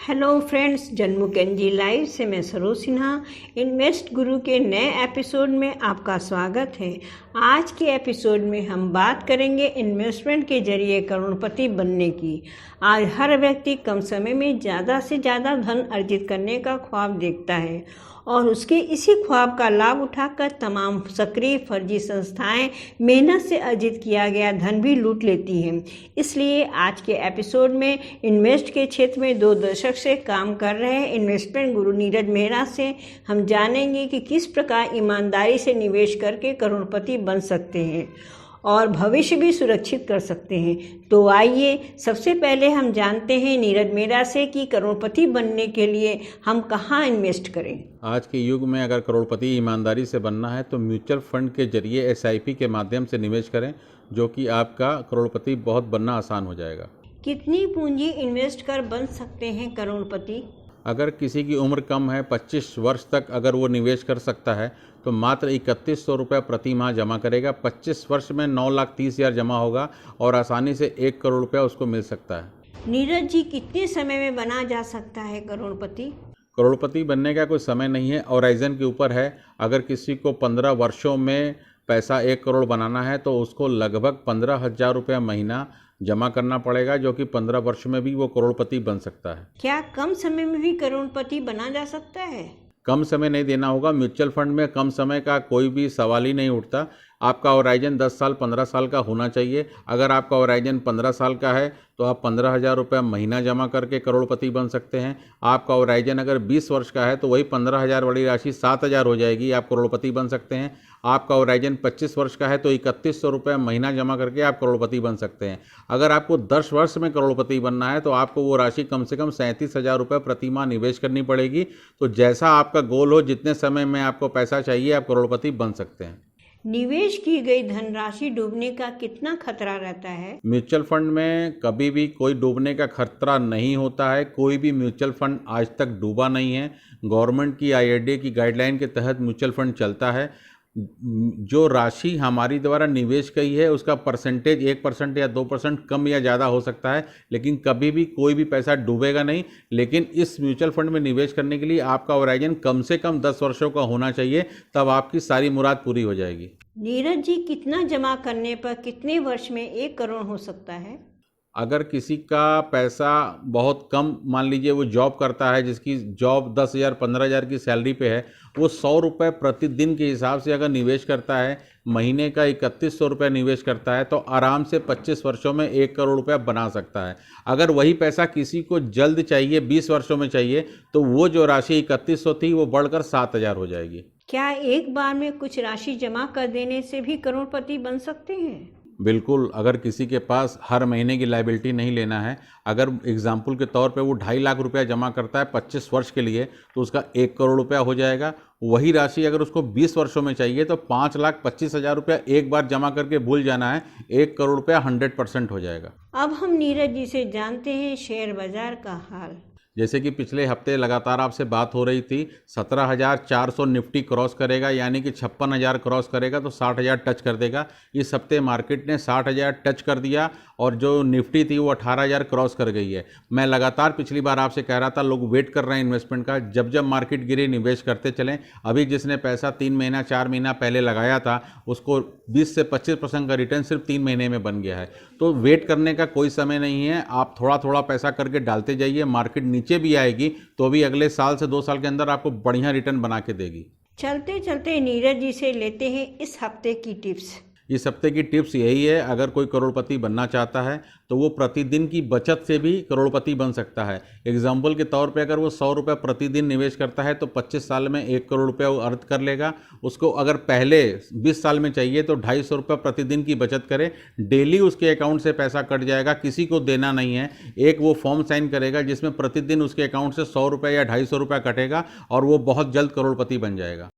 Hello friends, जन्मू Kenji live से मैं Saroj Sinha invest गुरु के नए एपिसोड में आपका स्वागत है। आज के एपिसोड में हम बात करेंगे इन्वेस्टमेंट के जरिए करोड़पति बनने की। आज हर व्यक्ति कम समय में ज़्यादा से ज़्यादा धन अर्जित करने का ख्वाब देखता है और उसके इसी ख्वाब का लाभ उठाकर तमाम सक्रिय फर्जी संस्थाएं मेहनत से अर्जित किया गया धन भी लूट लेती हैं। इसलिए आज के एपिसोड में इन्वेस्ट के क्षेत्र में 2 दशक से काम कर रहे इन्वेस्टमेंट गुरु नीरज मेहरा से हम जानेंगे कि किस प्रकार ईमानदारी से निवेश करके करोड़पति बन सकते हैं और भविष्य भी सुरक्षित कर सकते हैं। तो आइए सबसे पहले हम जानते हैं नीरज मेहरा से कि करोड़पति बनने के लिए हम कहाँ इन्वेस्ट करें। आज के युग में अगर करोड़पति ईमानदारी से बनना है तो म्यूचुअल फंड के जरिए SIP के माध्यम से निवेश करें, जो कि आपका करोड़पति बहुत बनना आसान हो जाएगा। कितनी पूंजी इन्वेस्ट कर बन सकते हैं करोड़पति? अगर किसी की उम्र कम है, 25 वर्ष तक अगर वो निवेश कर सकता है तो मात्र 3100 रुपये प्रति माह जमा करेगा। 25 वर्ष में 9,30,000 जमा होगा और आसानी से 1 करोड़ रुपया उसको मिल सकता है। नीरज जी, कितने समय में बना जा सकता है करोड़पति? करोड़पति बनने का कोई समय नहीं है, होराइजन के ऊपर है। अगर किसी को 15 वर्षों में पैसा 1 करोड़ बनाना है तो उसको लगभग 15,000 रुपया महीना जमा करना पड़ेगा, जो कि 15 वर्ष में भी वो करोड़पति बन सकता है। क्या कम समय में भी करोड़पति बना जा सकता है? कम समय नहीं देना होगा। म्यूचुअल फंड में कम समय का कोई भी सवाल ही नहीं उठता। आपका होराइजन 10 साल 15 साल का होना चाहिए। अगर आपका होराइजन 15 साल का है तो आप 15,000 रुपये महीना जमा करके करोड़पति बन सकते हैं। आपका होराइजन अगर 20 वर्ष का है तो वही 15,000 वाली राशि 7,000 हो जाएगी, आप करोड़पति बन सकते हैं। आपका होराइजन 25 वर्ष का है तो 3100 रुपये महीना जमा करके आप करोड़पति बन सकते हैं। अगर आपको 10 वर्ष में करोड़पति बनना है तो आपको वो राशि कम से कम 37,000 रुपये प्रति माह निवेश करनी पड़ेगी। तो जैसा आपका गोल हो, जितने समय में आपको पैसा चाहिए, आप करोड़पति बन सकते हैं। निवेश की गई धनराशि डूबने का कितना खतरा रहता है? म्यूचुअल फंड में कभी भी कोई डूबने का खतरा नहीं होता है। कोई भी म्यूचुअल फंड आज तक डूबा नहीं है। गवर्नमेंट की IRDAI की गाइडलाइन के तहत म्यूचुअल फंड चलता है। जो राशि हमारी द्वारा निवेश की है उसका परसेंटेज 1% या 2% कम या ज़्यादा हो सकता है, लेकिन कभी भी कोई भी पैसा डूबेगा नहीं। लेकिन इस म्यूचुअल फंड में निवेश करने के लिए आपका होराइजन कम से कम 10 वर्षों का होना चाहिए, तब आपकी सारी मुराद पूरी हो जाएगी। नीरज जी, कितना जमा करने पर कितने वर्ष में 1 करोड़ हो सकता है? अगर किसी का पैसा बहुत कम, मान लीजिए वो जॉब करता है, जिसकी जॉब 10,000 15,000 की सैलरी पे है, वो 100 रुपये प्रतिदिन के हिसाब से अगर निवेश करता है, महीने का 3100 रुपये निवेश करता है, तो आराम से 25 वर्षों में 1 करोड़ रुपया बना सकता है। अगर वही पैसा किसी को जल्द चाहिए, 20 वर्षों में चाहिए, तो वो जो राशि 3100 थी वो बढ़कर 7,000 हो जाएगी। क्या एक बार में कुछ राशि जमा कर देने से भी करोड़पति बन सकते हैं? बिल्कुल। अगर किसी के पास हर महीने की लायबिलिटी नहीं लेना है, अगर एग्जाम्पल के तौर पे वो 2.5 लाख रुपया जमा करता है 25 वर्ष के लिए, तो उसका 1 करोड़ रुपया हो जाएगा। वही राशि अगर उसको 20 वर्षों में चाहिए तो 5,25,000 रुपया एक बार जमा करके भूल जाना है, 1 करोड़ रुपया 100% हो जाएगा। अब हम नीरज जी से जानते हैं शेयर बाजार का हाल। जैसे कि पिछले हफ्ते लगातार आपसे बात हो रही थी, 17,400 निफ्टी क्रॉस करेगा, यानी कि 56,000 क्रॉस करेगा तो 60,000 टच कर देगा। इस हफ्ते मार्केट ने 60,000 टच कर दिया और जो निफ्टी थी वो 18,000 क्रॉस कर गई है। मैं लगातार पिछली बार आपसे कह रहा था लोग वेट कर रहे हैं इन्वेस्टमेंट का, जब जब मार्केट गिरे निवेश करते चलें। अभी जिसने पैसा 3 महीना 4 महीना पहले लगाया था उसको 20 से 25% का रिटर्न सिर्फ 3 महीने में बन गया है। तो वेट करने का कोई समय नहीं है, आप थोड़ा थोड़ा पैसा करके डालते जाइए। मार्केट नीचे भी आएगी तो भी अगले साल से 2 साल के अंदर आपको बढ़िया रिटर्न बना के देगी। चलते चलते नीरज जी से लेते हैं इस हफ्ते की टिप्स। इस हफ्ते की टिप्स यही है, अगर कोई करोड़पति बनना चाहता है तो वो प्रतिदिन की बचत से भी करोड़पति बन सकता है। एग्जाम्पल के तौर पे अगर वो 100 रुपये प्रतिदिन निवेश करता है तो 25 साल में 1 करोड़ रुपया वो अर्थ कर लेगा। उसको अगर पहले 20 साल में चाहिए तो 250 रुपये प्रतिदिन की बचत करे। डेली उसके अकाउंट से पैसा कट जाएगा, किसी को देना नहीं है। एक वो फॉर्म साइन करेगा जिसमें प्रतिदिन उसके अकाउंट से 100 रुपये या 250 रुपया कटेगा और वो बहुत जल्द करोड़पति बन जाएगा।